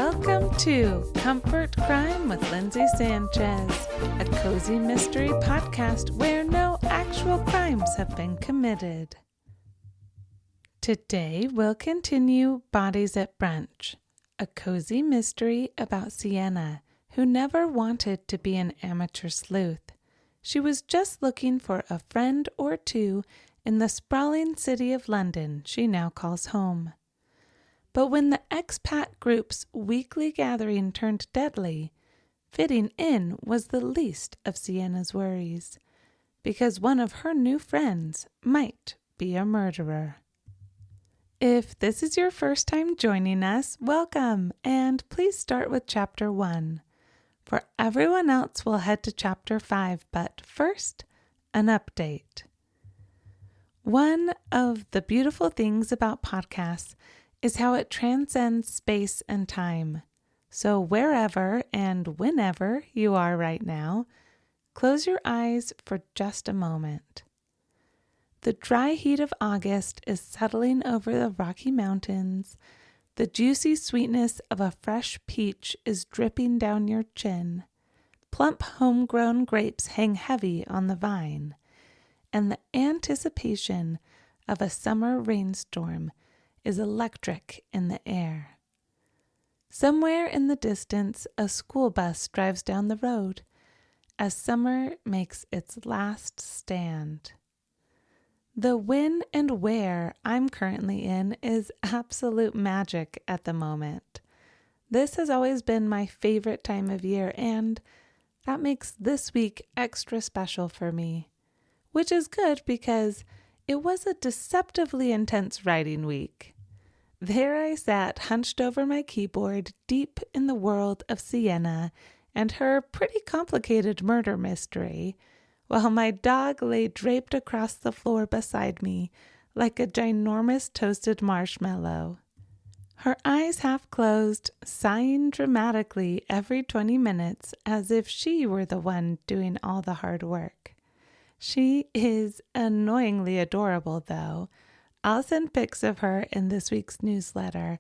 Welcome to Comfort Crime with Lindsay Sanchez, a cozy mystery podcast where no actual crimes have been committed. Today we'll continue Bodies at Brunch, a cozy mystery about Sienna, who never wanted to be an amateur sleuth. She was just looking for a friend or two in the sprawling city of London she now calls home. But when the expat group's weekly gathering turned deadly, fitting in was the least of Sienna's worries, because one of her new friends might be a murderer. If this is your first time joining us, welcome, and please start with Chapter 1. For everyone else, we'll head to Chapter 5, but first, an update. One of the beautiful things about podcasts is how it transcends space and time. So wherever and whenever you are right now, close your eyes for just a moment. The dry heat of August is settling over the Rocky Mountains. The juicy sweetness of a fresh peach is dripping down your chin. Plump homegrown grapes hang heavy on the vine. And the anticipation of a summer rainstorm is electric in the air. Somewhere in the distance, a school bus drives down the road as summer makes its last stand. The when and where I'm currently in is absolute magic at the moment. This has always been my favorite time of year, and that makes this week extra special for me, which is good because it was a deceptively intense writing week. There I sat hunched over my keyboard deep in the world of Sienna and her pretty complicated murder mystery, while my dog lay draped across the floor beside me like a ginormous toasted marshmallow. Her eyes half closed, sighing dramatically every 20 minutes as if she were the one doing all the hard work. She is annoyingly adorable, though. I'll send pics of her in this week's newsletter,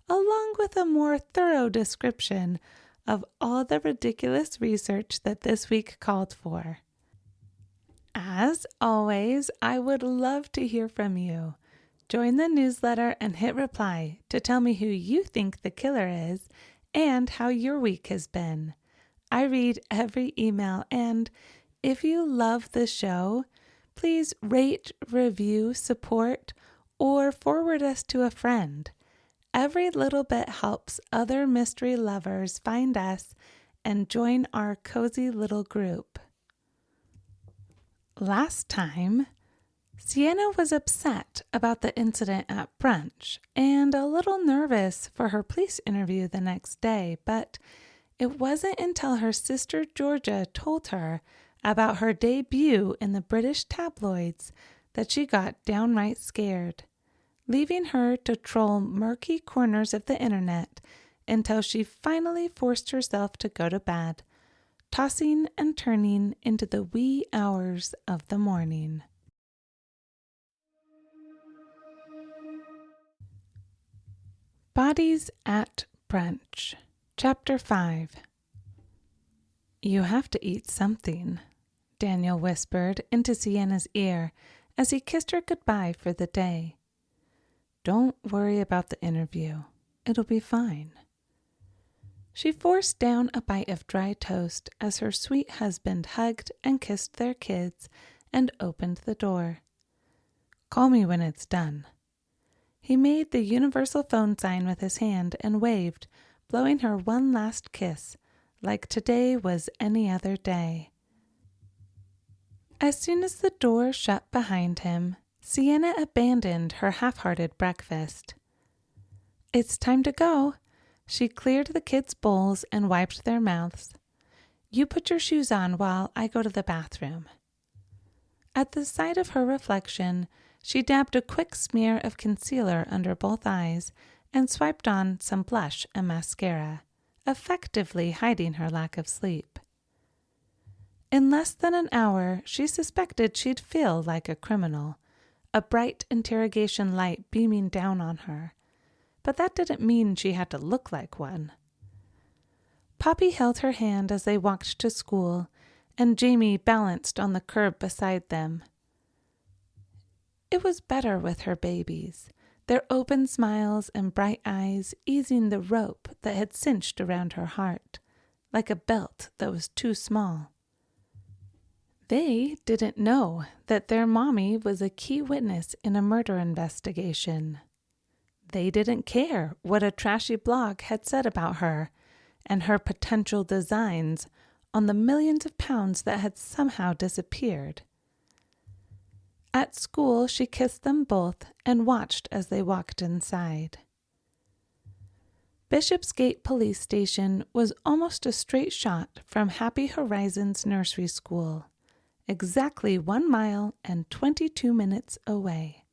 along with a more thorough description of all the ridiculous research that this week called for. As always, I would love to hear from you. Join the newsletter and hit reply to tell me who you think the killer is and how your week has been. I read every email, and if you love the show, please rate, review, support, or forward us to a friend. Every little bit helps other mystery lovers find us and join our cozy little group. Last time, Sienna was upset about the incident at brunch and a little nervous for her police interview the next day, but it wasn't until her sister Georgia told her about her debut in the British tabloids that she got downright scared, leaving her to troll murky corners of the internet until she finally forced herself to go to bed, tossing and turning into the wee hours of the morning. Bodies at Brunch, Chapter 5. You have to eat something, Daniel whispered into Sienna's ear as he kissed her goodbye for the day. Don't worry about the interview. It'll be fine. She forced down a bite of dry toast as her sweet husband hugged and kissed their kids and opened the door. Call me when it's done. He made the universal phone sign with his hand and waved, blowing her one last kiss, like today was any other day. As soon as the door shut behind him, Sienna abandoned her half-hearted breakfast. It's time to go. She cleared the kids' bowls and wiped their mouths. You put your shoes on while I go to the bathroom. At the sight of her reflection, she dabbed a quick smear of concealer under both eyes and swiped on some blush and mascara, effectively hiding her lack of sleep. In less than an hour, she suspected she'd feel like a criminal, a bright interrogation light beaming down on her. But that didn't mean she had to look like one. Poppy held her hand as they walked to school, and Jamie balanced on the curb beside them. It was better with her babies, their open smiles and bright eyes easing the rope that had cinched around her heart, like a belt that was too small. They didn't know that their mommy was a key witness in a murder investigation. They didn't care what a trashy blog had said about her and her potential designs on the millions of pounds that had somehow disappeared. At school, she kissed them both and watched as they walked inside. Bishopsgate Police Station was almost a straight shot from Happy Horizons Nursery School, exactly 1 mile and 22 minutes away.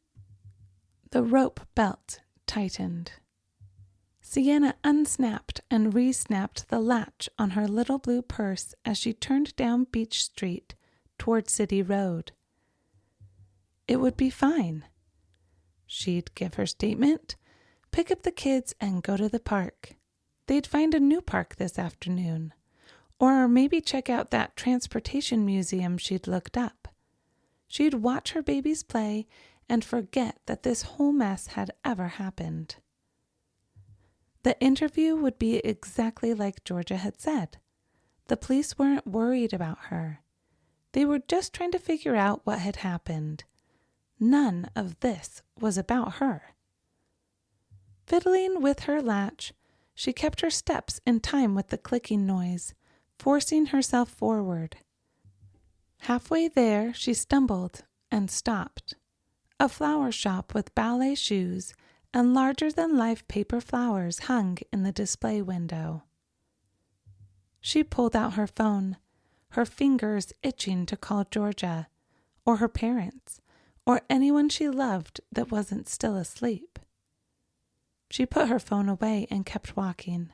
The rope belt tightened. Sienna unsnapped and re-snapped the latch on her little blue purse as she turned down Beach Street toward City Road. It would be fine. She'd give her statement, pick up the kids, and go to the park. They'd find a new park this afternoon. Or maybe check out that transportation museum she'd looked up. She'd watch her babies play and forget that this whole mess had ever happened. The interview would be exactly like Georgia had said. The police weren't worried about her. They were just trying to figure out what had happened. None of this was about her. Fiddling with her latch, she kept her steps in time with the clicking noise, forcing herself forward. Halfway there, she stumbled and stopped. A flower shop with ballet shoes and larger-than-life paper flowers hung in the display window. She pulled out her phone, her fingers itching to call Georgia, or her parents, or anyone she loved that wasn't still asleep. She put her phone away and kept walking.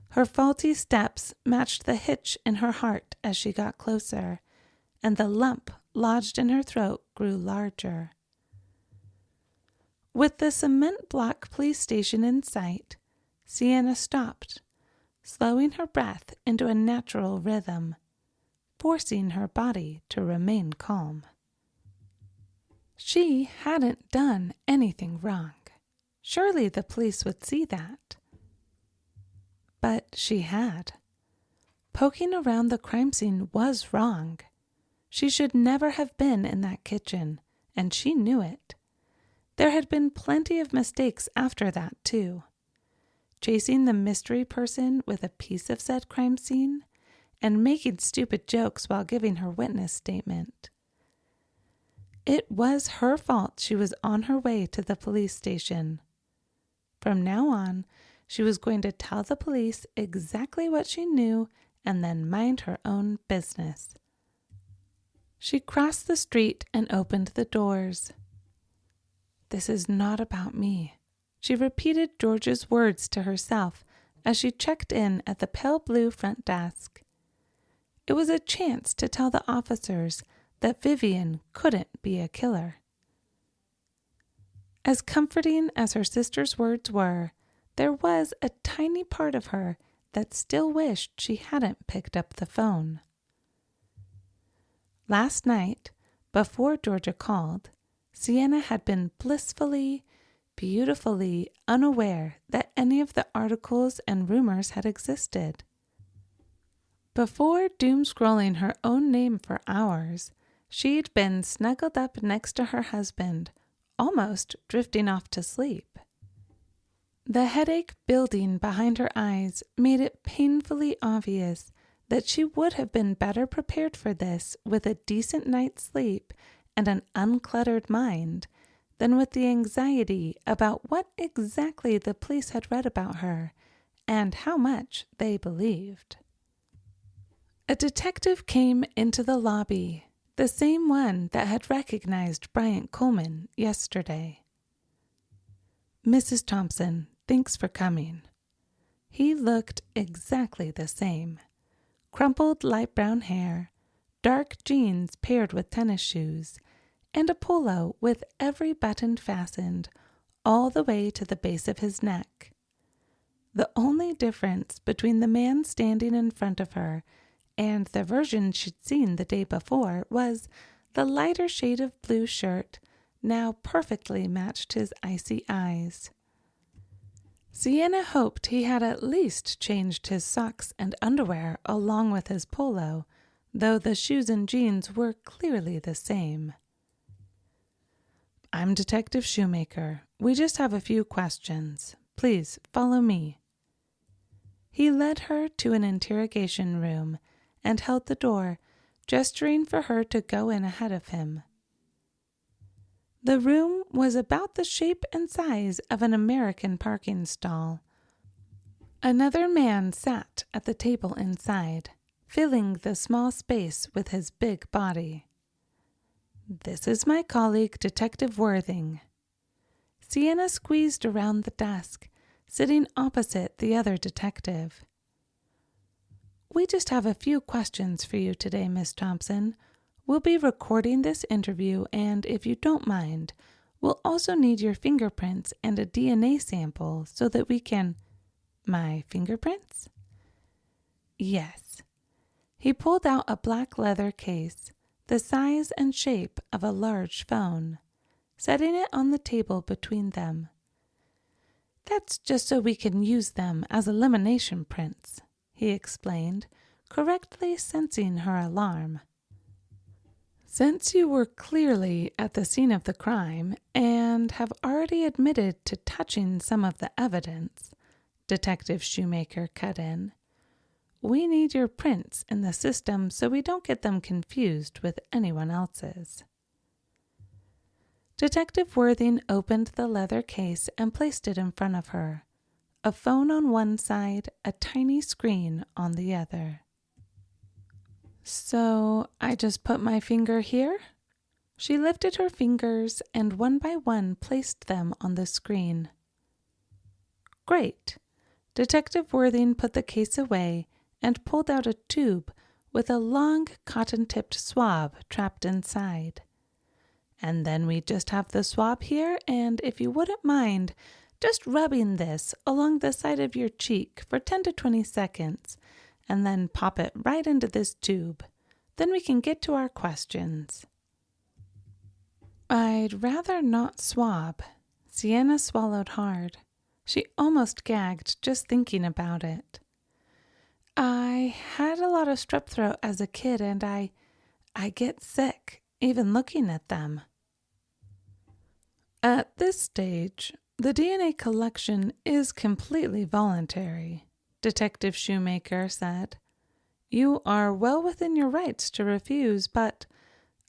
Her faulty steps matched the hitch in her heart as she got closer, and the lump lodged in her throat grew larger. With the cement block police station in sight, Sienna stopped, slowing her breath into a natural rhythm, forcing her body to remain calm. She hadn't done anything wrong. Surely the police would see that. But she had. Poking around the crime scene was wrong. She should never have been in that kitchen, and she knew it. There had been plenty of mistakes after that, too. Chasing the mystery person with a piece of said crime scene, and making stupid jokes while giving her witness statement. It was her fault she was on her way to the police station. From now on, she was going to tell the police exactly what she knew and then mind her own business. She crossed the street and opened the doors. "This is not about me," she repeated George's words to herself as she checked in at the pale blue front desk. It was a chance to tell the officers that Vivian couldn't be a killer. As comforting as her sister's words were, there was a tiny part of her that still wished she hadn't picked up the phone. Last night, before Georgia called, Sienna had been blissfully, beautifully unaware that any of the articles and rumors had existed. Before doom-scrolling her own name for hours, she'd been snuggled up next to her husband, almost drifting off to sleep. The headache building behind her eyes made it painfully obvious that she would have been better prepared for this with a decent night's sleep and an uncluttered mind than with the anxiety about what exactly the police had read about her and how much they believed. A detective came into the lobby, the same one that had recognized Bryant Coleman yesterday. "Mrs. Thompson, thanks for coming." He looked exactly the same. Crumpled light brown hair, dark jeans paired with tennis shoes, and a polo with every button fastened all the way to the base of his neck. The only difference between the man standing in front of her and the version she'd seen the day before was the lighter shade of blue shirt now perfectly matched his icy eyes. Sienna hoped he had at least changed his socks and underwear along with his polo, though the shoes and jeans were clearly the same. "I'm Detective Shoemaker. We just have a few questions. Please follow me." He led her to an interrogation room and held the door, gesturing for her to go in ahead of him. The room was about the shape and size of an American parking stall. Another man sat at the table inside, filling the small space with his big body. "This is my colleague, Detective Worthing." Sienna squeezed around the desk, sitting opposite the other detective. "We just have a few questions for you today, Miss Thompson. We'll be recording this interview, and if you don't mind, we'll also need your fingerprints and a DNA sample so that we can—" "My fingerprints?" "Yes." He pulled out a black leather case, the size and shape of a large phone, setting it on the table between them. "That's just so we can use them as elimination prints," he explained, correctly sensing her alarm. "Since you were clearly at the scene of the crime and have already admitted to touching some of the evidence," Detective Shoemaker cut in, "we need your prints in the system so we don't get them confused with anyone else's." Detective Worthing opened the leather case and placed it in front of her, a phone on one side, a tiny screen on the other. "So I just put my finger here?" She lifted her fingers and one by one placed them on the screen. "Great." Detective Worthing put the case away and pulled out a tube with a long cotton-tipped swab trapped inside. "And then we just have the swab here, and if you wouldn't mind, just rubbing this along the side of your cheek for 10 to 20 seconds, and then pop it right into this tube. Then we can get to our questions." "I'd rather not swab." Sienna swallowed hard. She almost gagged just thinking about it. "I had a lot of strep throat as a kid, and I get sick, even looking at them." "At this stage, the DNA collection is completely voluntary," Detective Shoemaker said. "You are well within your rights to refuse, but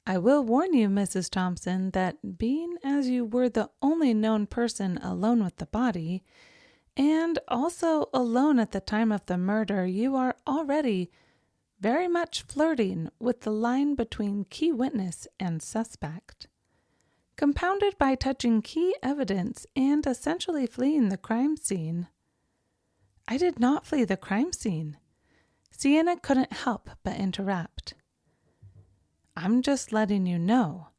I will warn you, Mrs. Thompson, that being as you were the only known person alone with the body, and also alone at the time of the murder, you are already very much flirting with the line between key witness and suspect, compounded by touching key evidence and essentially fleeing the crime scene." "I did not flee the crime scene." Sienna couldn't help but interrupt. "I'm just letting you know."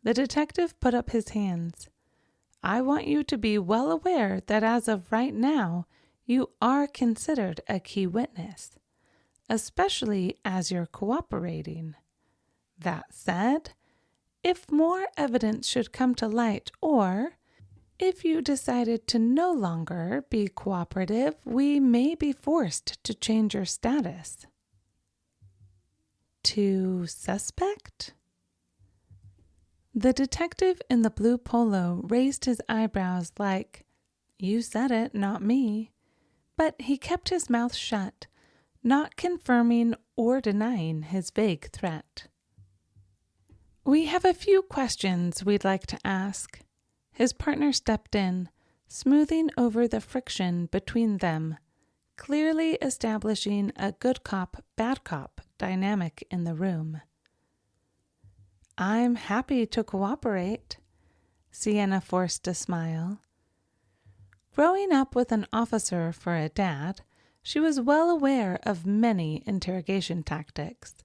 The detective put up his hands. "I want you to be well aware that as of right now, you are considered a key witness, especially as you're cooperating. That said, if more evidence should come to light, or if you decided to no longer be cooperative, we may be forced to change your status." "To suspect?" The detective in the blue polo raised his eyebrows like, "You said it, not me." But he kept his mouth shut, not confirming or denying his vague threat. "We have a few questions we'd like to ask." His partner stepped in, smoothing over the friction between them, clearly establishing a good cop, bad cop dynamic in the room. "I'm happy to cooperate." Sienna forced a smile. Growing up with an officer for a dad, she was well aware of many interrogation tactics.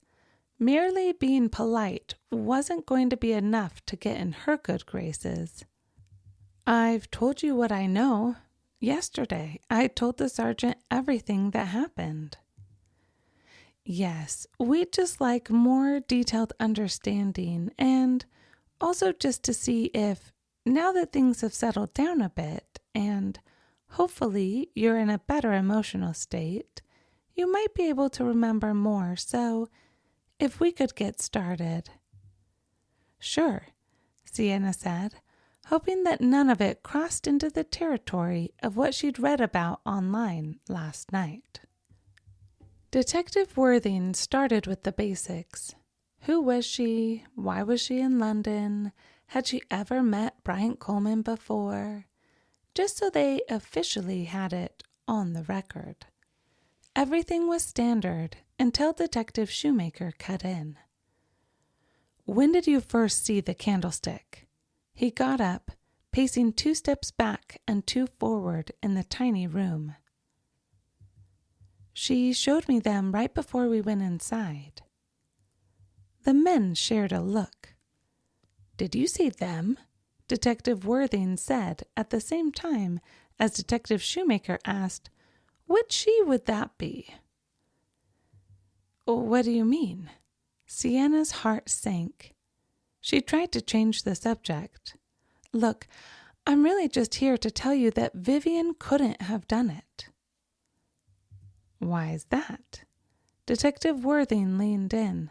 Merely being polite wasn't going to be enough to get in her good graces. "I've told you what I know. Yesterday, I told the sergeant everything that happened. Yes, we'd just like more detailed understanding, and also just to see if, now that things have settled down a bit, and hopefully you're in a better emotional state, you might be able to remember more, so if we could get started. Sure, Sienna said, hoping that none of it crossed into the territory of what she'd read about online last night. Detective Worthing started with the basics. Who was she? Why was she in London? Had she ever met Bryant Coleman before? Just so they officially had it on the record. Everything was standard until Detective Shoemaker cut in. When did you first see the candlestick? He got up, pacing 2 steps back and 2 forward in the tiny room. She showed me them right before we went inside. The men shared a look. Did you see them? Detective Worthing said at the same time as Detective Shoemaker asked, which she would that be? What do you mean? Sienna's heart sank. She tried to change the subject. Look, I'm really just here to tell you that Vivian couldn't have done it. Why is that? Detective Worthing leaned in.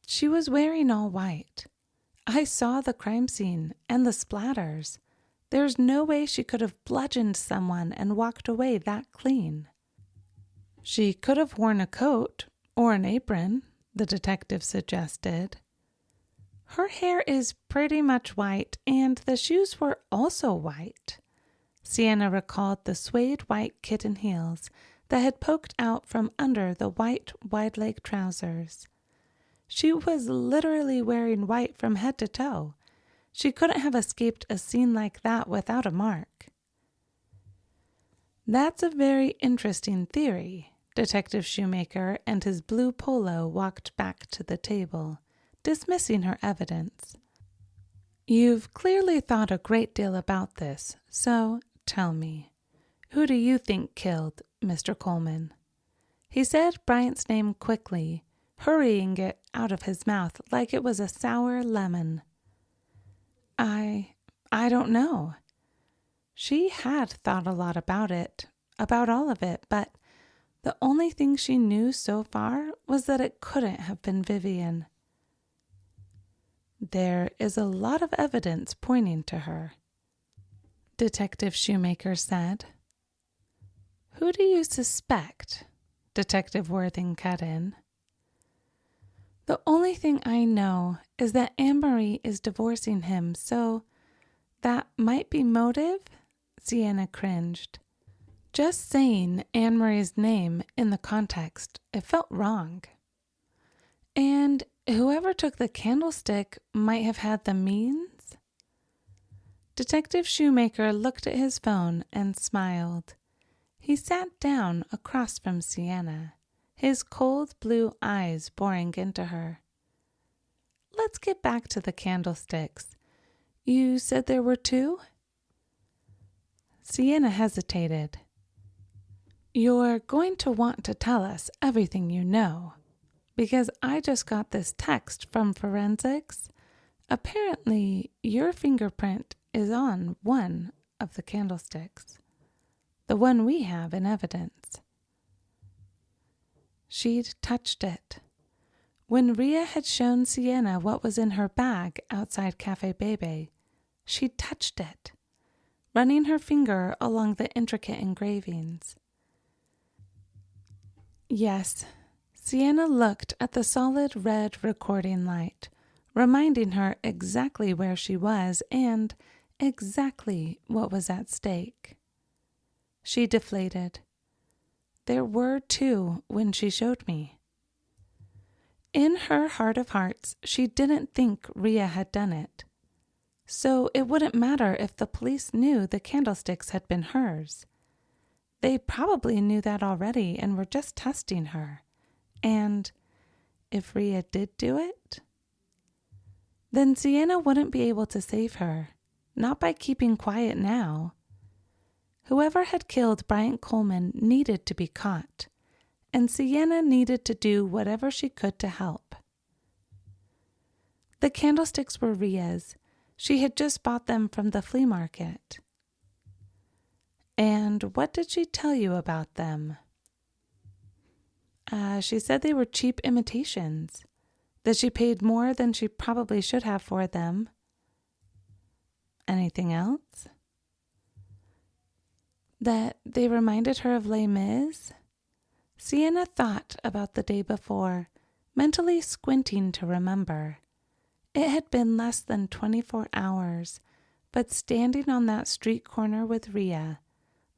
She was wearing all white. I saw the crime scene and the splatters. There's no way she could have bludgeoned someone and walked away that clean. She could have worn a coat or an apron, the detective suggested. Her hair is pretty much white, and the shoes were also white. Sienna recalled the suede white kitten heels that had poked out from under the white wide-leg trousers. She was literally wearing white from head to toe. She couldn't have escaped a scene like that without a mark. That's a very interesting theory. Detective Shoemaker and his blue polo walked back to the table, dismissing her evidence. You've clearly thought a great deal about this, so tell me, who do you think killed Mr. Coleman? He said Bryant's name quickly, hurrying it out of his mouth like it was a sour lemon. I don't know. She had thought a lot about it, about all of it, but the only thing she knew so far was that it couldn't have been Vivian. There is a lot of evidence pointing to her, Detective Shoemaker said. Who do you suspect? Detective Worthing cut in. The only thing I know is that Anne-Marie is divorcing him, so that might be motive? Sienna cringed. Just saying Anne-Marie's name in the context, it felt wrong. And whoever took the candlestick might have had the means? Detective Shoemaker looked at his phone and smiled. He sat down across from Sienna, his cold blue eyes boring into her. Let's get back to the candlesticks. You said there were 2? Sienna hesitated. You're going to want to tell us everything you know, because I just got this text from forensics. Apparently, your fingerprint is on one of the candlesticks, the one we have in evidence. She'd touched it. When Rhea had shown Sienna what was in her bag outside Cafe Bebe, she'd touched it, running her finger along the intricate engravings. Yes, Sienna looked at the solid red recording light, reminding her exactly where she was and exactly what was at stake. She deflated. There were 2 when she showed me. In her heart of hearts, she didn't think Rhea had done it. So it wouldn't matter if the police knew the candlesticks had been hers. They probably knew that already and were just testing her. And if Rhea did do it, then Sienna wouldn't be able to save her, not by keeping quiet now. Whoever had killed Bryant Coleman needed to be caught, and Sienna needed to do whatever she could to help. The candlesticks were Ria's. She had just bought them from the flea market. And what did she tell you about them? She said they were cheap imitations, that she paid more than she probably should have for them. Anything else? That they reminded her of Les Mis? Sienna thought about the day before, mentally squinting to remember. It had been less than 24 hours, but standing on that street corner with Ria,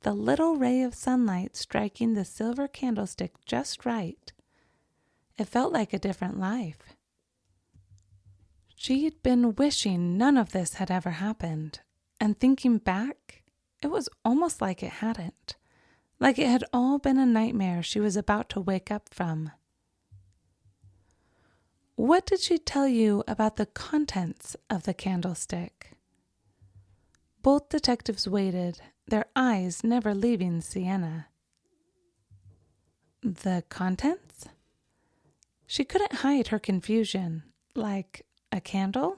the little ray of sunlight striking the silver candlestick just right, it felt like a different life. She had been wishing none of this had ever happened, and thinking back, it was almost like it hadn't, like it had all been a nightmare she was about to wake up from. What did she tell you about the contents of the candlestick? Both detectives waited, their eyes never leaving Sienna. The contents? She couldn't hide her confusion. Like a candle?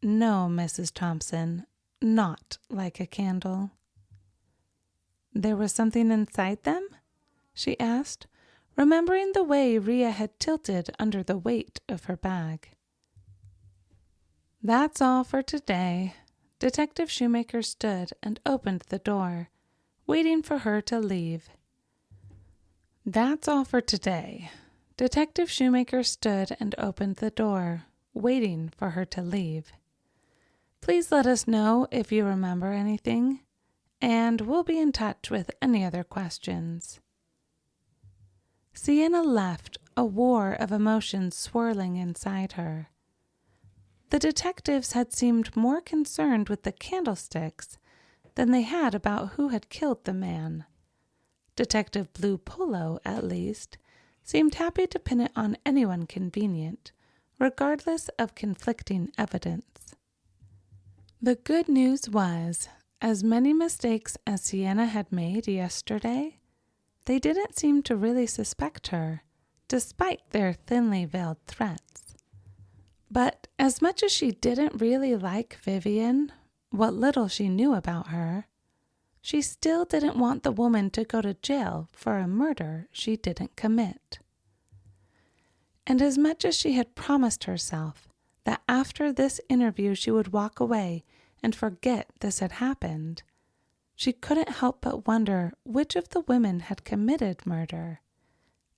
No, Mrs. Thompson, not like a candle. There was something inside them? She asked, remembering the way Ria had tilted under the weight of her bag. That's all for today. Detective Shoemaker stood and opened the door, waiting for her to leave. That's all for today. Detective Shoemaker stood and opened the door, waiting for her to leave. Please let us know if you remember anything, and we'll be in touch with any other questions. Sienna left, a war of emotions swirling inside her. The detectives had seemed more concerned with the candlesticks than they had about who had killed the man. Detective Blue Polo, at least, seemed happy to pin it on anyone convenient, regardless of conflicting evidence. The good news was, as many mistakes as Sienna had made yesterday, they didn't seem to really suspect her, despite their thinly veiled threats. But as much as she didn't really like Vivian, what little she knew about her, she still didn't want the woman to go to jail for a murder she didn't commit. And as much as she had promised herself that after this interview she would walk away and forget this had happened, she couldn't help but wonder which of the women had committed murder,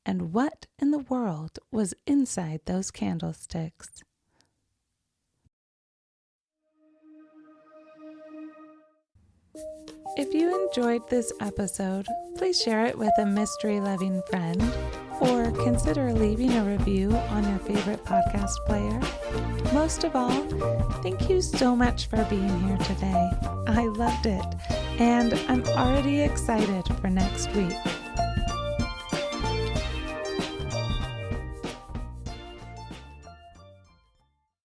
and what in the world was inside those candlesticks. If you enjoyed this episode, please share it with a mystery-loving friend, or consider leaving a review on your favorite podcast player. Most of all, thank you so much for being here today. I loved it, and I'm already excited for next week.